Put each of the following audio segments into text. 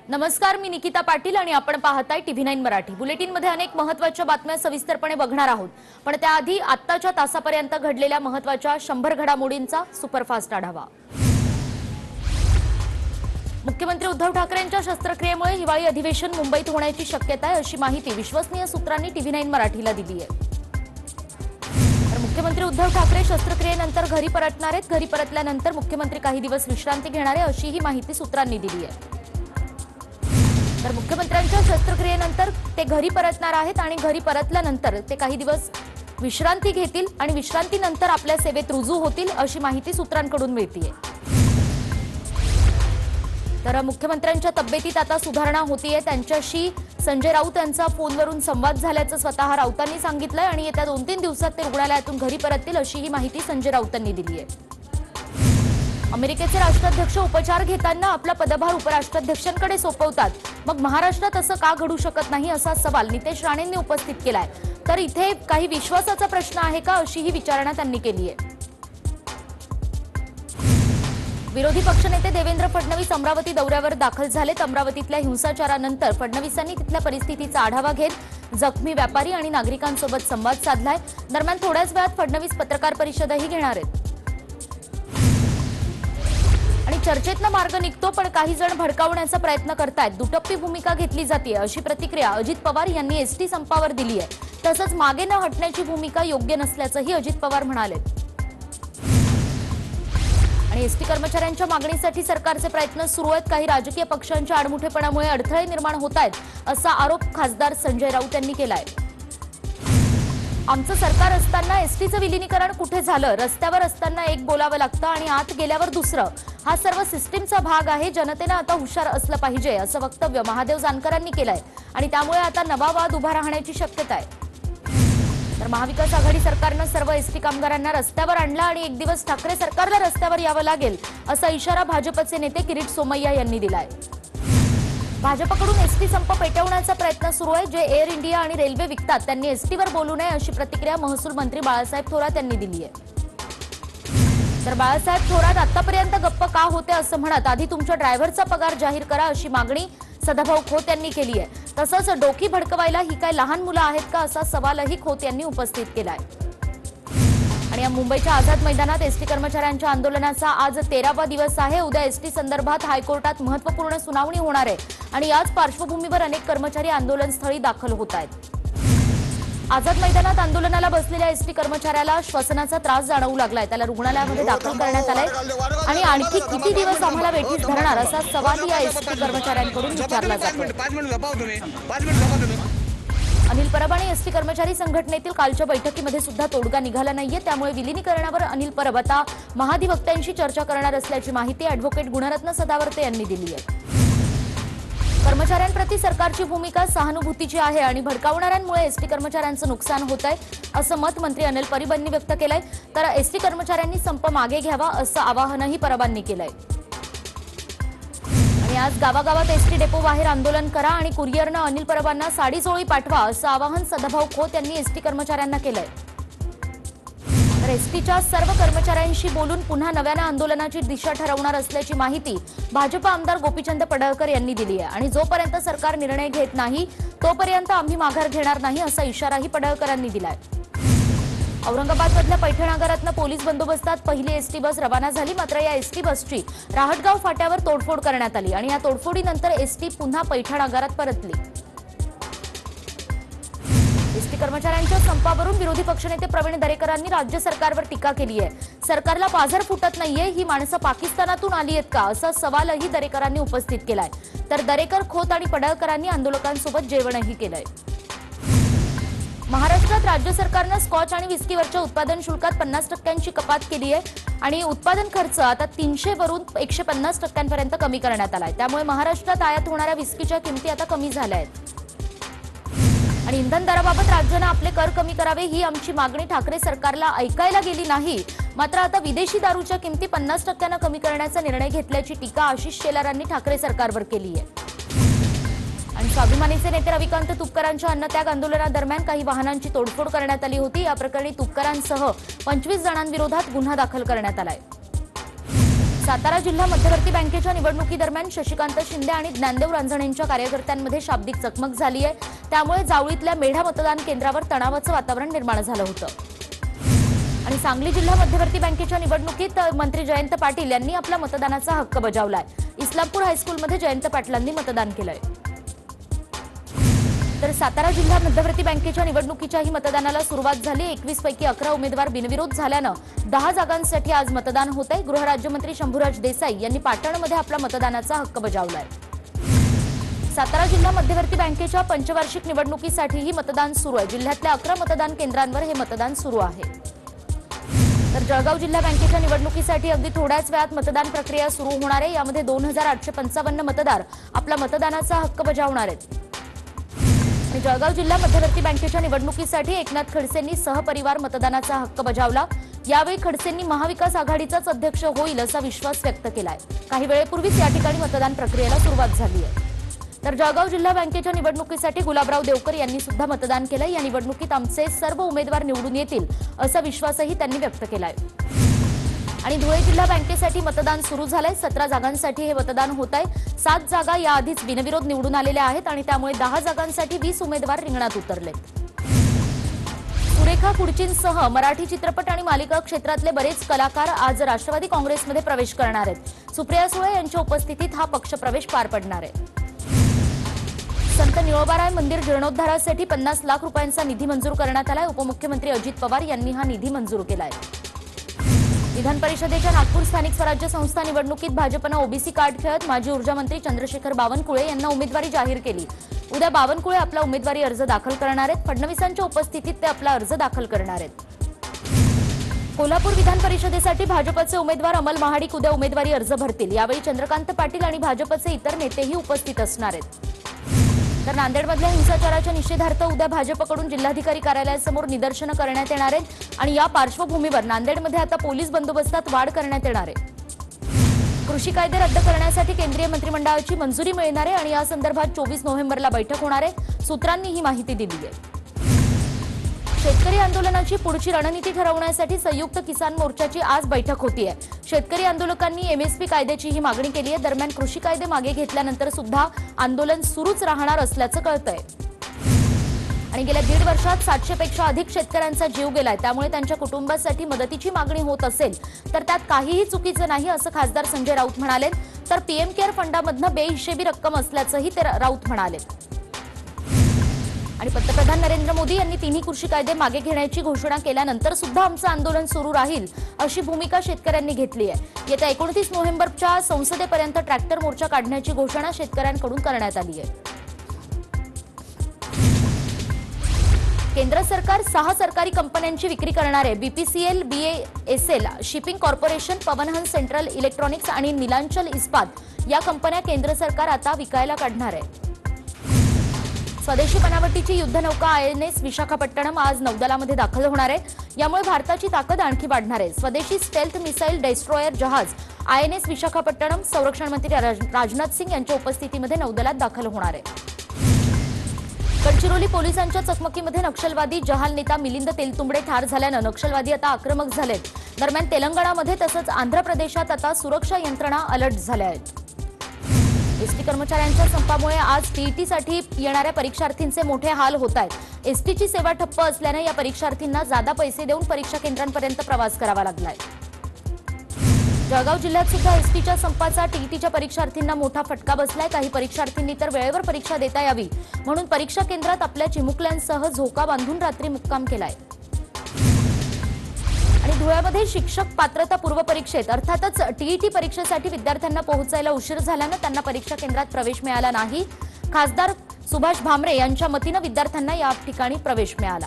नमस्कार, मी निकिता पाटील आणि आपण पाहताय TV9 मराठी। बुलेटिन मध्ये अनेक महत्त्वाच्या बातम्या सविस्तरपणे बघणार आहोत, पण त्याआधी आत्ताच्या तासापर्यंत घडलेल्या महत्त्वाच्या 100 घडामोडींचा सुपरफास्ट आढावा। मुख्यमंत्री उद्धव ठाकरेंच्या शस्त्रक्रियेमुळे हिवाळी अधिवेशन मुंबईत होण्याची शक्यता आहे, अशी माहिती विश्वसनीय सूत्रांनी TV9 मराठीला दिली आहे। तर मुख्यमंत्री उद्धव ठाकरे शस्त्रक्रियेनंतर घरी परतणार आहेत। घरी परतल्यानंतर मुख्यमंत्री काही दिवस विश्रांती घेणार आहे, अशी ही माहिती सूत्रांनी दिली आहे। तर मुख्यमंत्र्यांच्या शस्त्रक्रियेनंतर ते घरी परतणार आहेत आणि घरी परतल्यानंतर ते काही दिवस विश्रांती घेतील आणि विश्रांतीनंतर आपल्या सेवेत रुजू होतील, अशी माहिती सूत्रांकडून मिळतेय। तर मुख्यमंत्र्यांच्या तब्येतीत आता सुधारणा होतीये। त्यांच्याशी संजय राऊत यांचा फोनवरून संवाद झाल्याचं स्वतः राऊतांनी सांगितलंय आणि येत्या 2-3 दिवसात ते रुग्णालयातून घरी परततील, अशी ही माहिती संजय राऊतांनी दिली आहे। अमेरिकेचे राष्ट्राध्यक्ष उपचार घेताना आपला पदभार उपराष्ट्राध्यक्षांकडे सोपवतात, मग महाराष्ट्रात असं का घडू शकत नाही, असा सवाल नितेश राणेंनी उपस्थित केलाय। तर इथे काही विश्वासाचा प्रश्न आहे का, अशी ही विचारणा त्यांनी केली आहे। विरोधी पक्षनेते देवेंद्र फडणवीस अमरावती दौऱ्यावर दाखल झालेत। अमरावतीतल्या हिंसाचारानंतर फडणवीसांनी तिथल्या परिस्थितीचा आढावा घेत जखमी व्यापारी आणि नागरिकांसोबत संवाद साधलाय। दरम्यान थोड्याच वेळात फडणवीस पत्रकार परिषदही घेणार आहेत आणि चर्चेतनं मार्ग निघतो, पण काही जण भडकावण्याचा प्रयत्न करतायत, दुटप्पी भूमिका घेतली जाते, अशी प्रतिक्रिया अजित पवार यांनी एसटी संपावर दिली आहे। तसंच मागे न हटण्याची भूमिका योग्य नसल्याचंही अजित पवार म्हणाले। आणि एसटी कर्मचाऱ्यांच्या मागणीसाठी सरकारचे प्रयत्न सुरू आहेत, काही राजकीय पक्षांच्या आडमुठेपणामुळे अडथळे निर्माण होत आहेत, असा आरोप खासदार संजय राऊत यांनी केलाय। आमचं सरकार असताना एसटीचं विलीनीकरण कुठे झालं? रस्त्यावर असताना एक बोलावं लागतं आणि आत गेल्यावर दुसरं। हा सर्व सिस्टीमचा भाग आहे, जनतेनं आता हुशार असलं पाहिजे, असं वक्तव्य महादेव जानकरांनी केलंय आणि त्यामुळे आता नवा वाद उभा राहण्याची शक्यता आहे। तर महाविकास आघाडी सरकारनं सर्व एसटी कामगारांना रस्त्यावर आणलं आणि एक दिवस ठाकरे सरकारला रस्त्यावर यावं लागेल, असा इशारा भाजपचे नेते किरीट सोमय्या यांनी दिलाय। भाजपकडून एसटी संप पेटवण्याचा प्रयत्न सुरू आहे। जे एअर इंडिया आणि रेल्वे विकतात त्यांनी एसटीवर बोलू नये, अशी प्रतिक्रिया महसूल मंत्री बाळासाहेब थोरात यांनी दिली आहे। तर बाळासाहेब थोरात आतापर्यंत गप्प का होते असं म्हणत आधी तुमच्या ड्रायव्हरचा पगार जाहीर करा, अशी मागणी सदाभाऊ खोत यांनी केली आहे। तसंच डोकी भडकवायला ही काय लहान मुलं आहेत का, असा सवालही खोत यांनी उपस्थित केलाय। आणि या मुंबईच्या आझाद मैदानात एसटी कर्मचाऱ्यांच्या आंदोलनाचा आज 13वा दिवस आहे। उद्या एसटी संदर्भात हायकोर्टात महत्त्वपूर्ण सुनावणी होणार आहे आणि याच पार्श्वभूमीवर अनेक कर्मचारी आंदोलनस्थळी दाखल होत आहेत। आझाद मैदानात आंदोलनाला बसलेल्या एसटी कर्मचाऱ्याला श्वसनाचा त्रास जाणवू लागलाय, त्याला रुग्णालयामध्ये दाखल करण्यात आलंय आणि आणखी किती दिवस आम्हाला वेठीस धरणार, असा सवाल या एसटी कर्मचाऱ्यांकडून विचारला जातोय। अनिल परब आणि एसटी कर्मचारी संघटनेतील कालच्या बैठकीमध्ये सुद्धा तोडगा निघाला नाहीये, त्यामुळे विलीनीकरणावर अनिल परब आता महाधिवक्त्यांशी चर्चा करणार असल्याची माहिती ॲडव्होकेट गुणरत्न सदावर्ते यांनी दिली आहे। कर्मचाऱ्यांप्रती सरकारची भूमिका सहानुभूतीची आहे आणि भडकावणाऱ्यांमुळे एसटी कर्मचाऱ्यांचं नुकसान होत आहे, असं मत मंत्री अनिल परब यांनी व्यक्त केलंय। तर एसटी कर्मचाऱ्यांनी संप मागे घ्यावा, असं आवाहनही परबांनी केलंय। आणि आज गावागावात एसटी डेपो बाहेर आंदोलन करा आणि कुरिअरनं अनिल परबांना साडी चोळी पाठवा, असं आवाहन सदाभाऊ खोत यांनी एसटी कर्मचाऱ्यांना केलंय। तर एसटीच्या सर्व कर्मचाऱ्यांशी बोलून पुन्हा नव्यानं आंदोलनाची दिशा ठरवणार असल्याची माहिती भाजप आमदार गोपीचंद पडळकर यांनी दिली आहे आणि जोपर्यंत सरकार निर्णय घेत नाही तोपर्यंत आम्ही माघार घेणार नाही, असा इशाराही पडळकरांनी दिलाय। औरंगाबादमधल्या पैठण आगारातनं पोलीस बंदोबस्तात पहिली एसटी बस रवाना झाली, मात्र या एसटी बसची राहटगाव फाट्यावर तोडफोड करण्यात आली आणि या तोडफोडीनंतर एसटी पुन्हा पैठण आगारात परतली। एसटी कर्मचाऱ्यांच्या संपावरून विरोधी पक्षनेते प्रवीण दरेकरांनी राज्य सरकारवर टीका केली आहे। सरकारला पाझर फुटत नाहीये, ही माणसं पाकिस्तानातून आली आहेत का, असा सवालही दरेकरांनी उपस्थित केलाय। तर दरेकर, खोत आणि पडळकरांनी आंदोलकांसोबत जेवणही केलंय। महाराष्ट्रात राज्य सरकारनं स्कॉच आणि विस्कीवरच्या उत्पादन शुल्कात 50% कपात केली आहे आणि उत्पादन खर्च आता 300 वरून 150% कमी करण्यात आलाय। त्यामुळे महाराष्ट्रात आयात होणाऱ्या विस्कीच्या किमती आता कमी झाल्या आहेत। आणि इंधन दराबाबत राज्यानं आपले कर कमी करावे, ही आमची मागणी ठाकरे सरकारला ऐकायला गेली नाही, मात्र आता विदेशी दारूच्या किमती 50% कमी करण्याचा निर्णय घेतल्याची टीका आशिष शेलारांनी ठाकरे सरकारवर केली आहे। आणि स्वाभिमानीचे नेते रविकांत तुपकरांच्या अन्नत्याग आंदोलनादरम्यान काही वाहनांची तोडफोड करण्यात आली होती। या प्रकरणी तुपकरांसह 25 जणांविरोधात गुन्हा दाखल करण्यात आलाय। सातारा जिल्हा मध्यवर्ती बँकेच्या निवडणुकीदरम्यान शशिकांत शिंदे आणि ज्ञानदेव रांजणेंच्या कार्यकर्त्यांमध्ये शाब्दिक चकमक झाली आहे। त्यामुळे जावळीतल्या मेढा मतदान केंद्रावर तणावाचं वातावरण निर्माण झालं होतं। आणि सांगली जिल्हा मध्यवर्ती बँकेच्या निवडणुकीत मंत्री जयंत पाटील यांनी आपला मतदानाचा हक्क बजावलाय। इस्लामपूर हायस्कूलमध्ये जयंत पाटलांनी मतदान केलंय। तर सातारा जिल्हा मध्यवर्ती बँकेच्या निवडणुकीच्याही मतदानाला सुरुवात झाली। 21 पैकी 11 उमेदवार बिनविरोध झाल्यानं 10 जागांसाठी आज मतदान होतंय। गृहराज्यमंत्री शंभूराज देसाई यांनी पाटणमध्ये आपला मतदानाचा हक्क बजावलाय। सातारा जिल्हा मध्यवर्ती बँकेच्या पंचवार्षिक निवडणुकीसाठीही मतदान सुरू आहे। जिल्ह्यातल्या 11 मतदान केंद्रांवर हे मतदान सुरू आहे। तर जळगाव जिल्हा बँकेच्या निवडणुकीसाठी अगदी थोड्याच वेळात मतदान प्रक्रिया सुरू होणार आहे। यामध्ये 2855 मतदार आपला मतदानाचा हक्क बजावणार आहेत। जळगाव जिल्हा मध्यवर्ती बँकेच्या निवडणुकीसाठी एकनाथ खडसेंनी सहपरिवार मतदानाचा हक्क बजावला। यावेळी खडसेंनी महाविकास आघाडीचाच अध्यक्ष होईल असा विश्वास व्यक्त केलाय। काही वेळेपूर्वीच या ठिकाणी मतदान प्रक्रियेला सुरुवात झाली आहे। तर जळगाव जिल्हा बँकेच्या निवडणुकीसाठी गुलाबराव देवकर यांनी सुद्धा मतदान केलंय। या निवडणुकीत आमचे सर्व उमेदवार निवडून येतील असा विश्वासही त्यांनी व्यक्त केलाय। आणि धुळे जिल्हा बँकेसाठी मतदान सुरू झालंय। 17 जागांसाठी हे मतदान होत आहे। 7 जागा याआधीच बिनविरोध निवडून आलेल्या आहेत आणि त्यामुळे 10 जागांसाठी 20 उमेदवार रिंगणात उतरलेत। सुरेखा कुडचींसह मराठी चित्रपट आणि मालिका क्षेत्रातले बरेच कलाकार आज राष्ट्रवादी काँग्रेसमध्ये प्रवेश करणार आहेत। सुप्रिया सुळे यांच्या उपस्थितीत हा पक्षप्रवेश पार पडणार आहे। संत निळोबाराय मंदिर जीर्णोद्धारासाठी 50 लाख रुपयांचा निधी मंजूर करण्यात आलाय। उपमुख्यमंत्री अजित पवार यांनी हा निधी मंजूर केलाय। विधान परिषदेच्या नागपूर स्थानिक स्वराज्य संस्था निवडणुकीत भाजपनं ओबीसी कार्ड खेळत माजी ऊर्जा मंत्री चंद्रशेखर बावनकुळे यांना उमेदवारी जाहीर केली। उद्या बावनकुळे आपला उमेदवारी अर्ज दाखल करणार आहेत। फडणवीसांच्या उपस्थितीत ते आपला अर्ज दाखल करणार आहेत। कोल्हापूर विधान परिषदेसाठी भाजपचे उमेदवार अमल महाडिक उद्या उमेदवारी अर्ज भरतील। यावेळी चंद्रकांत पाटील आणि भाजपचे इतर नेतेही उपस्थित असणार आहेत। तर नांदेडमधल्या हिंसाचाराच्या निषेधार्थ उद्या भाजपकडून जिल्हाधिकारी कार्यालयासमोर निदर्शनं करण्यात येणार आहेत आणि या पार्श्वभूमीवर नांदेडमध्ये आता पोलीस बंदोबस्तात वाढ करण्यात येणार आहे। कृषी कायदे रद्द करण्यासाठी केंद्रीय मंत्रिमंडळाची मंजुरी मिळणार आहे आणि या संदर्भात 24 नोव्हेंबरला बैठक होणार आहे। सूत्रांनी ही माहिती दिली आहे। शेतकरी आंदोलनाची पुढची रणनीती ठरवण्यासाठी संयुक्त किसान मोर्चाची आज बैठक होतीये। शेतकरी आंदोलकांनी एमएसपी कायद्याची ही मागणी केली आहे। दरम्यान कृषी कायदे मागे घेतल्यानंतर सुद्धा आंदोलन सुरूच राहणार असल्याचं कळतंय। आणि गेल्या 1.5 वर्षात 700 पेक्षा अधिक शेतकऱ्यांचा जीव गेलाय। त्यामुळे त्यांच्या कुटुंबासाठी मदतीची मागणी होत असेल तर त्यात काहीही चुकीचं नाही असं खासदार संजय राऊत म्हणाले। तर पीएम केअर फंडामधनं बेहिशेबी रक्कम असल्याचंही ते राऊत म्हणाले। आणि पंतप्रधान नरेंद्र मोदी यांनी तिन्ही कृषी कायदे मागे घेण्याची घोषणा केल्यानंतर सुद्धा आमचं आंदोलन सुरू राहील अशी भूमिका शेतकऱ्यांनी घेतली आहे। येत्या 29 नोव्हेंबरच्या संसदेपर्यंत ट्रॅक्टर मोर्चा काढण्याची घोषणा शेतकऱ्यांकडून करण्यात आली आहे। केंद्र सरकार 6 सरकारी कंपन्यांची विक्री करणार आहे। BPCL, BASL, shipping corporation, Pawan Hans central electronics आणि नीलांचल इस्पात या कंपन्या केंद्र सरकार आता विकायला काढणार आहे। स्वदेशी बनावटीची युद्धनौका आयएनएस विशाखापट्टणम आज नौदलामध्ये दाखल होणार आहे। यामुळे भारताची ताकद आणखी वाढणार आहे। स्वदेशी स्टेल्थ मिसाईल डेस्ट्रॉयर जहाज आयएनएस विशाखापट्टणम संरक्षण मंत्री राजनाथ सिंग यांच्या उपस्थितीमध्ये नौदलात दाखल होणार आहे। गडचिरोली पोलिसांच्या चकमकीमध्ये नक्षलवादी जहाल नेता मिलिंद तेलतुंबडे ठार झाल्यानं नक्षलवादी आता आक्रमक झालेत। दरम्यान तेलंगणामध्ये तसंच आंध्र प्रदेशात आता सुरक्षा यंत्रणा अलर्ट झाल्या आहेत। एसटी कर्मचाऱ्यांच्या संपामुळे आज टीईटीसाठी येणाऱ्या परीक्षार्थींचे मोठे हाल होत आहेत। एसटीची सेवा ठप्प असल्याने या परीक्षार्थींना जादा पैसे देऊन परीक्षा केंद्रांपर्यंत प्रवास करावा लागलाय। जळगाव जिल्ह्यात सुद्धा एसटीच्या संपाचा टीईटीच्या परीक्षार्थींना मोठा फटका बसलाय। काही परीक्षार्थींनी तर वेळेवर परीक्षा देता यावी म्हणून परीक्षा केंद्रात आपल्या चिमुकल्यांसह झोका बांधून रात्री मुक्काम केलाय। आणि धुळ्यामध्ये शिक्षक पात्रता पूर्व परीक्षेत अर्थातच टीईटी परीक्षेसाठी विद्यार्थ्यांना पोहोचायला उशीर झाल्यानं त्यांना परीक्षा केंद्रात प्रवेश मिळाला नाही। खासदार सुभाष भामरे यांच्या मतीनं विद्यार्थ्यांना या ठिकाणी प्रवेश मिळाला।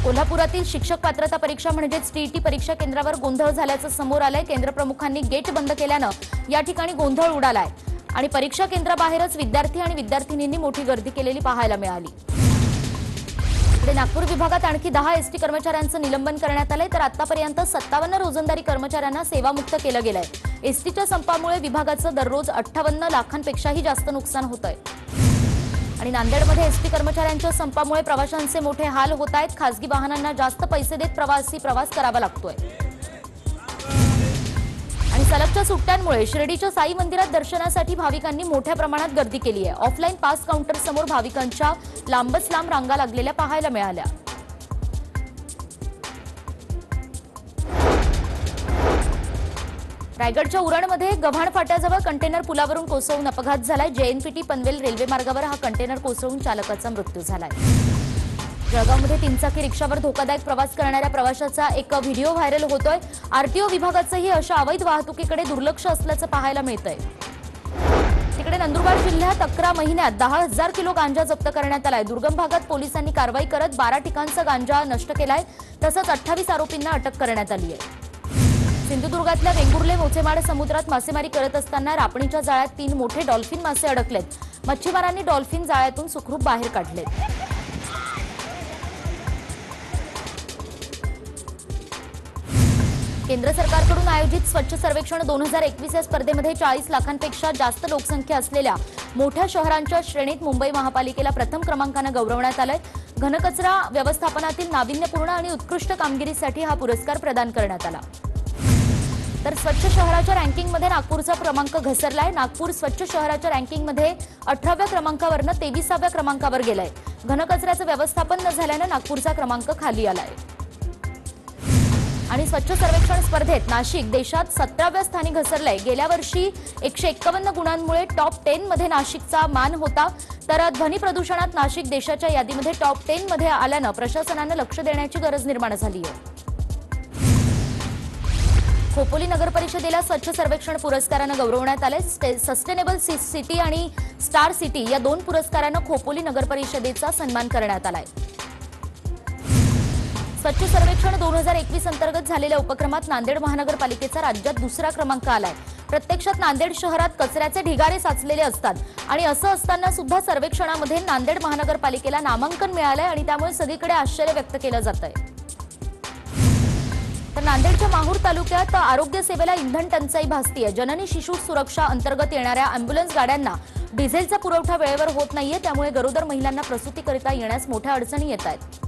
कोल्हापुरातील शिक्षक पात्रता परीक्षा म्हणजेच टीईटी परीक्षा केंद्रावर गोंधळ झाल्याचं समोर आलंय। केंद्र प्रमुखांनी गेट बंद केल्यानं या ठिकाणी गोंधळ उडालाय आणि परीक्षा केंद्राबाहेरच विद्यार्थी आणि विद्यार्थिनींनी मोठी गर्दी केलेली पाहायला मिळाली। नागपूर विभागात आणखी 10 एसटी कर्मचाऱ्यांचं निलंबन करण्यात आलंय। तर आतापर्यंत 57 रोजंदारी कर्मचाऱ्यांना सेवामुक्त केलं गेलंय। एसटीच्या संपामुळे विभागाचं दररोज 58 लाखांपेक्षाही जास्त नुकसान होत आहे। आणि नांदेडमध्ये एसटी कर्मचाऱ्यांच्या संपामुळे प्रवाशांचे मोठे हाल होत आहेत। खासगी वाहनांना जास्त पैसे देत प्रवासी प्रवास करावा लागतोय। सलगच्या सुट्ट्यांमुळे शिर्डीच्या साई मंदिरात दर्शनासाठी भाविकांनी मोठ्या प्रमाणात गर्दी केली आहे। ऑफलाईन पास काउंटर समोर भाविकांच्या लांबच लांब रांगा लागलेल्या पाहायला मिळाल्या। रायगडच्या उरणमध्ये गव्हाण फाट्याजवळ कंटेनर पुलावरून कोसळून अपघात झालाय। जेएनपीटी पनवेल रेल्वे मार्गावर हा कंटेनर कोसळून चालकाचा मृत्यू झालाय। जळगावमध्ये तीनचाकी रिक्षावर धोकादायक प्रवास करणाऱ्या प्रवाशाचा एक व्हिडिओ व्हायरल होतोय। आरटीओ विभागाचंही अशा अवैध वाहतुकीकडे दुर्लक्ष असल्याचं पाहायला मिळतंय। तिकडे नंदुरबार जिल्ह्यात 11 महिन्यात 10,000 किलो गांजा जप्त करण्यात आलाय। दुर्गम भागात पोलिसांनी कारवाई करत 12 ठिकाणचा गांजा नष्ट केलाय। तसंच 28 आरोपींना अटक करण्यात आली आहे। सिंधुदुर्गातल्या वेंगुर्ले मोचेमाड समुद्रात मासेमारी करत असताना रापणीच्या जाळ्यात 3 मोठे डॉल्फिन मासे अडकलेत। मच्छीमारांनी डॉल्फिन जाळ्यातून सुखरूप बाहेर काढलेत। केंद्र सरकारकडून आयोजित स्वच्छ सर्वेक्षण 2021 या स्पर्धेमध्ये 40 लाखांपेक्षा जास्त लोकसंख्या असलेल्या मोठ्या शहरांच्या श्रेणीत मुंबई महापालिकेला प्रथम क्रमांकाने गौरवण्यात आलंय। घनकचरा व्यवस्थापनातील नाविन्यपूर्ण आणि उत्कृष्ट कामगिरीसाठी हा पुरस्कार प्रदान करण्यात आला। तर स्वच्छ शहराच्या रँकिंगमध्ये नागपूरचा क्रमांक घसरलाय। नागपूर स्वच्छ शहराच्या रँकिंगमध्ये 18व्या क्रमांकावरनं 23व्या क्रमांकावर गेलाय। घनकचऱ्याचं व्यवस्थापन न झाल्यानं नागपूरचा क्रमांक खाली आलाय। आणि स्वच्छ सर्वेक्षण स्पर्धेत नाशिक देशात 17व्या स्थानी घसरलंय। गेल्या वर्षी 151 गुणांमुळे टॉप 10 मध्ये नाशिकचा मान होता। तर ध्वनी प्रदूषणात नाशिक देशाच्या यादीमध्ये टॉप 10 मध्ये आल्यानं प्रशासनानं लक्ष देण्याची गरज निर्माण झाली आहे। खोपोली नगर परिषदेला स्वच्छ सर्वेक्षण पुरस्कारानं गौरवण्यात आले। सस्टेनेबल सिटी आणि स्टार सिटी या 2 पुरस्कारानं खोपोली नगर परिषदेचा सन्मान करण्यात आलाय। स्वच्छ सर्वेक्षण 2021 अंतर्गत झालेल्या उपक्रमात नांदेड महानगरपालिकेचा राज्यात 2रा क्रमांक आलाय। प्रत्यक्षात नांदेड शहरात कचऱ्याचे ढिगारे साचलेले असतात आणि असं असताना सुद्धा सर्वेक्षणामध्ये नांदेड महानगरपालिकेला नामांकन मिळालंय आणि त्यामुळे सगळीकडे आश्चर्य व्यक्त केलं जातंय। तर नांदेडच्या माहूर तालुक्यात आरोग्य सेवेला इंधन टंचाई भासतीये। जननी शिशु सुरक्षा अंतर्गत येणाऱ्या अँब्युलन्स गाड्यांना डिझेलचा पुरवठा वेळेवर होत नाहीये, त्यामुळे गरोदर महिलांना प्रसूतीकरिता येण्यास मोठ्या अडचणी येत आहेत।